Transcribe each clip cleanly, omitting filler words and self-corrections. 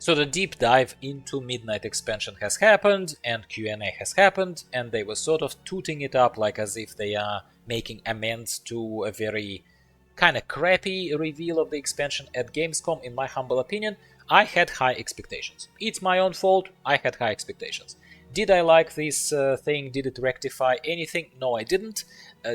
So the deep dive into Midnight expansion has happened, and Q&A has happened, and they were sort of tooting it up like as if they are making amends to a very kind of crappy reveal of the expansion at Gamescom. In my humble opinion, I had high expectations. It's my own fault, I had high expectations. Did I like this thing? Did it rectify anything? No, I didn't.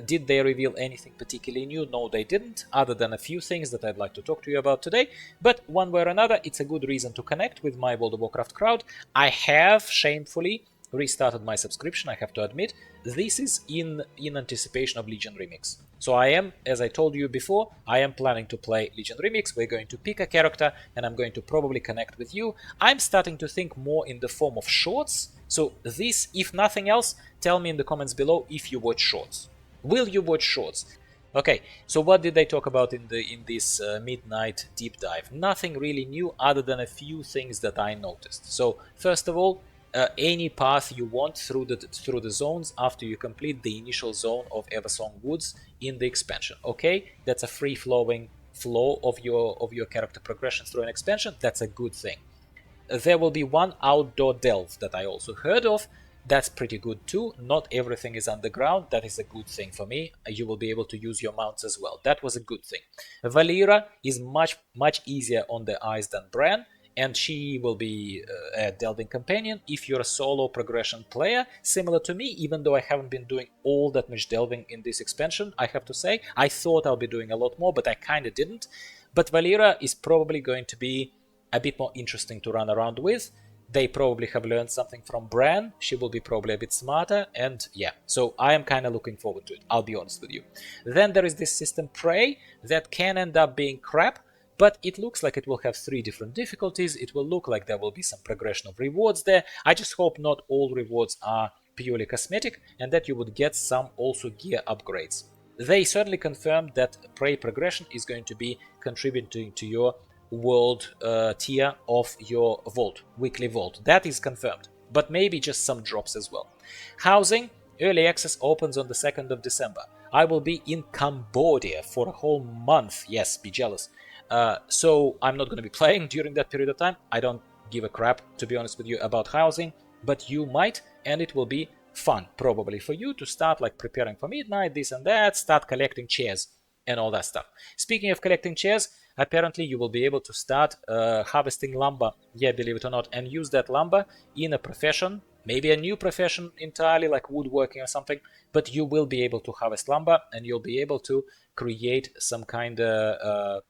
Did they reveal anything particularly new? No, they didn't, other than a few things that I'd like to talk to you about today. But one way or another, it's a good reason to connect with my World of Warcraft crowd. I have shamefully restarted my subscription, I have to admit. This is in anticipation of Legion Remix. So I am, as I told you before, I am planning to play Legion Remix. We're going to pick a character and I'm going to probably connect with you. I'm starting to think more in the form of shorts. So this, if nothing else, tell me in the comments below if you watch shorts. Will you watch shorts? Okay, so what did they talk about in this midnight deep dive? Nothing really new other than a few things that I noticed. So first of all, any path you want through the zones after you complete the initial zone of Eversong Woods in the expansion. Okay, that's a free-flowing flow of your character progression through an expansion. That's a good thing. There will be one outdoor delve that I also heard of. That's pretty good too. Not everything is underground. That is a good thing for me. You will be able to use your mounts as well. That was a good thing. Valeera is much easier on the eyes than Bran, and she will be a delving companion if you're a solo progression player, similar to me, even though I haven't been doing all that much delving in this expansion, I have to say. I thought I'll be doing a lot more, but I kind of didn't. But Valeera is probably going to be a bit more interesting to run around with. They probably have learned something from Bran. She will be probably a bit smarter, and yeah, so I am kind of looking forward to it, I'll be honest with you. Then there is this system Prey that can end up being crap, but it looks like it will have 3 different difficulties. It will look like there will be some progression of rewards there. I just hope not all rewards are purely cosmetic, and that you would get some also gear upgrades. They certainly confirmed that Prey progression is going to be contributing to your world tier of your vault, weekly vault. That is confirmed, but maybe just some drops as well. Housing, early access opens on the 2nd of December. I will be in Cambodia for a whole month. Yes, be jealous. So I'm not going to be playing during that period of time. I don't give a crap, to be honest with you, about housing, but you might, and it will be fun probably for you to start like preparing for midnight, this and that, start collecting chairs and all that stuff. Speaking of collecting chairs, apparently you will be able to start harvesting lumber, yeah, believe it or not, and use that lumber in a profession, maybe a new profession entirely, like woodworking or something, but you will be able to harvest lumber and you'll be able to create some kind of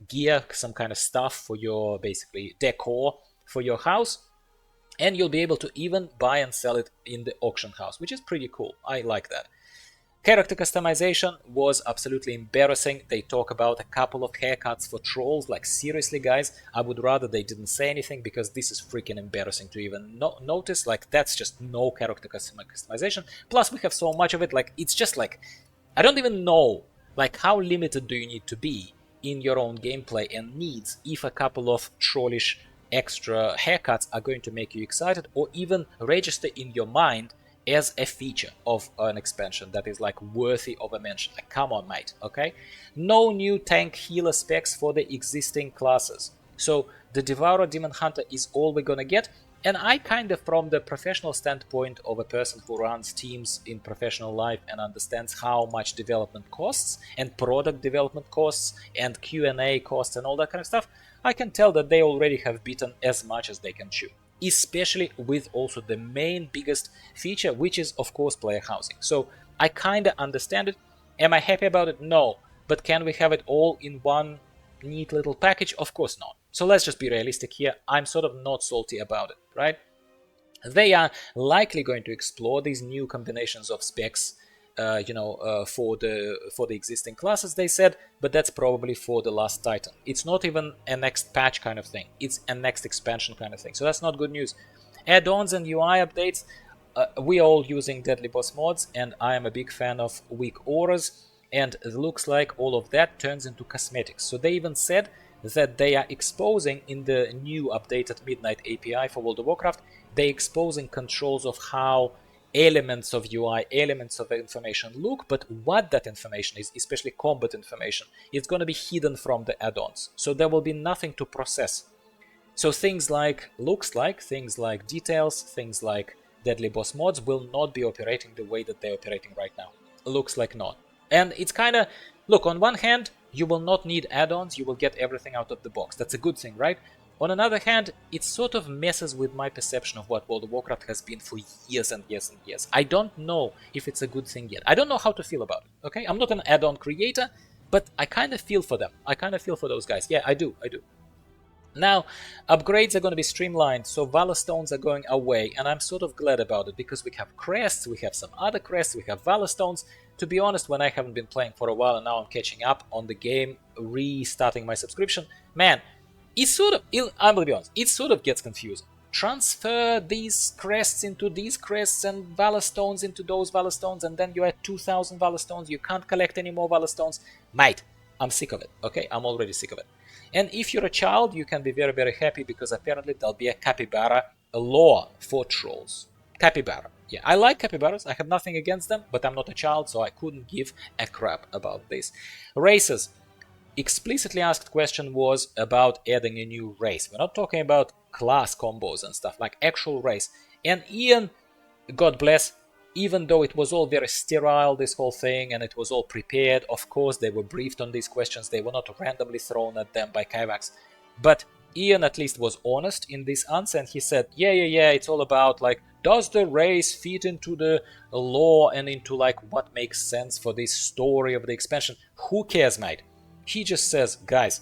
gear, some kind of stuff for your basically decor for your house, and you'll be able to even buy and sell it in the auction house, which is pretty cool. I like that. Character customization was absolutely embarrassing. They talk about a couple of haircuts for trolls. Like, seriously, guys, I would rather they didn't say anything, because this is freaking embarrassing to even notice. Like, that's just no character customization. Plus, we have so much of it. Like, it's just like, I don't even know, like, how limited do you need to be in your own gameplay and needs if a couple of trollish extra haircuts are going to make you excited or even register in your mind as a feature of an expansion that is like worthy of a mention. Like, come on, mate, okay? No new tank healer specs for the existing classes. So the Devourer Demon Hunter is all we're gonna get, and I kind of, from the professional standpoint of a person who runs teams in professional life and understands how much development costs and product development costs and Q&A costs and all that kind of stuff, I can tell that they already have beaten as much as they can chew. Especially with also the main biggest feature, which is of course player housing. So I kind of understand it. Am I happy about it? No. But can we have it all in one neat little package? Of course not. So let's just be realistic here. I'm sort of not salty about it, right? They are likely going to explore these new combinations of specs for the existing classes, they said, but that's probably for the last Titan. It's not even a next patch kind of thing. It's a next expansion kind of thing. So that's not good news. Add-ons and UI updates. We are all using Deadly Boss mods, and I am a big fan of weak auras, and it looks like all of that turns into cosmetics. So they even said that they are exposing in the new updated Midnight API for World of Warcraft, they're exposing controls of how elements of UI, elements of information look, but what that information is, especially combat information, it's going to be hidden from the add-ons. So there will be nothing to process. So things like looks like, things like details, things like deadly boss mods will not be operating the way that they're operating right now. Looks like not. And it's kind of, look, on one hand, you will not need add-ons, you will get everything out of the box. That's a good thing, right? On another hand, it sort of messes with my perception of what World of Warcraft has been for years and years and years. I don't know if it's a good thing yet. I don't know how to feel about it, okay? I'm not an add-on creator, but I kind of feel for them. I kind of feel for those guys. Yeah, I do. Now, upgrades are going to be streamlined, so Valor Stones are going away, and I'm sort of glad about it, because we have crests, we have some other crests, we have Valor Stones. To be honest, when I haven't been playing for a while and now I'm catching up on the game, restarting my subscription, man, it sort of, I'm gonna be honest, it sort of gets confusing. Transfer these crests into these crests and Valor Stones into those Valor Stones, and then you add 2,000 Valor Stones, you can't collect any more Valor Stones. Mate, I'm sick of it, okay? I'm already sick of it. And if you're a child, you can be very, very happy, because apparently there'll be a capybara lore for trolls. Capybara. Yeah, I like capybaras. I have nothing against them, but I'm not a child, so I couldn't give a crap about this. Races. Explicitly asked question was about adding a new race. We're not talking about class combos and stuff, like actual race. And Ian, God bless, even though it was all very sterile, this whole thing, and it was all prepared, of course they were briefed on these questions, they were not randomly thrown at them by Kaivax. But Ian at least was honest in this answer, and he said, yeah, it's all about, like, does the race fit into the lore and into, like, what makes sense for this story of the expansion? Who cares, mate? He just says, guys,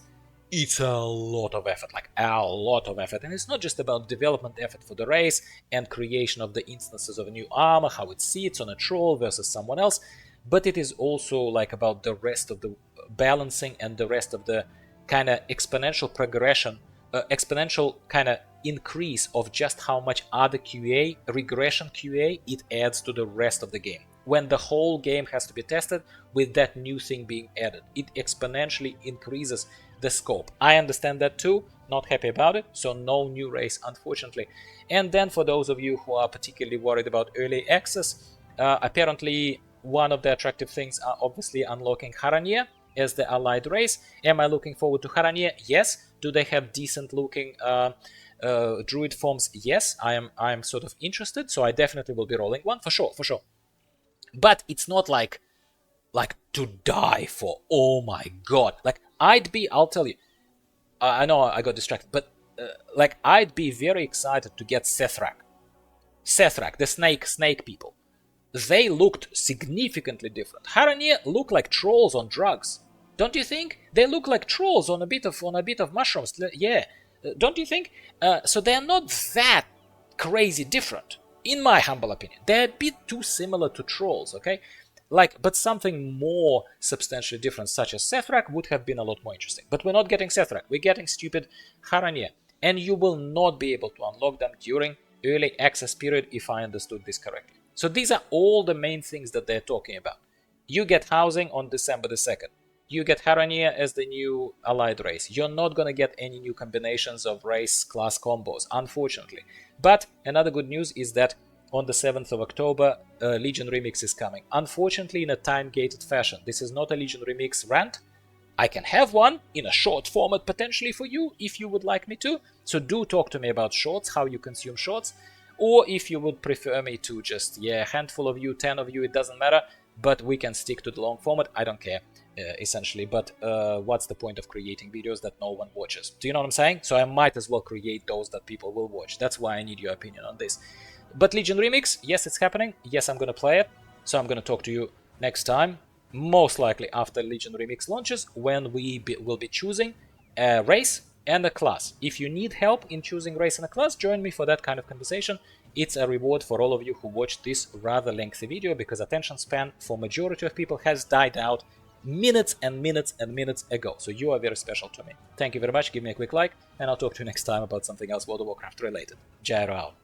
it's a lot of effort, like a lot of effort. And it's not just about development effort for the race and creation of the instances of a new armor, how it sits on a troll versus someone else, but it is also like about the rest of the balancing and the rest of the kind of exponential progression, exponential kind of increase of just how much other QA, regression QA, it adds to the rest of the game. When the whole game has to be tested with that new thing being added, it exponentially increases the scope. I understand that too, not happy about it, so no new race, unfortunately. And then for those of you who are particularly worried about early access, apparently one of the attractive things are obviously unlocking Haranir as the allied race. Am I looking forward to Haranir? Yes. Do they have decent looking druid forms? Yes, I am sort of interested, so I definitely will be rolling one, for sure. But it's not like to die for. Oh my god. Like, I'll tell you, I know I got distracted, but like, I'd be very excited to get Sethrak, the snake people. They looked significantly different. Haranir look like trolls on drugs. Don't you think? They look like trolls on a bit of mushrooms. Yeah, don't you think? So they're not that crazy different, in my humble opinion. They're a bit too similar to trolls, okay? Like, but something more substantially different, such as Sethrak, would have been a lot more interesting. But we're not getting Sethrak. We're getting stupid Haranir, and you will not be able to unlock them during early access period, if I understood this correctly. So these are all the main things that they're talking about. You get housing on December the 2nd. You get Haranir as the new allied race. You're not going to get any new combinations of race class combos, unfortunately. But another good news is that on the 7th of October, Legion Remix is coming. Unfortunately, in a time-gated fashion. This is not a Legion Remix rant. I can have one in a short format potentially for you, if you would like me to. So do talk to me about shorts, how you consume shorts. Or if you would prefer me to just, a handful of you, 10 of you, it doesn't matter. But we can stick to the long format, I don't care, essentially. But what's the point of creating videos that no one watches? Do you know what I'm saying? So I might as well create those that people will watch. That's why I need your opinion on this. But Legion Remix, yes, it's happening. Yes, I'm going to play it. So I'm going to talk to you next time. Most likely after Legion Remix launches, when we will be choosing a race and a class. If you need help in choosing race and a class, join me for that kind of conversation. It's a reward for all of you who watched this rather lengthy video, because attention span for majority of people has died out minutes and minutes and minutes ago. So you are very special to me. Thank you very much. Give me a quick like, and I'll talk to you next time about something else World of Warcraft related. Gyro out.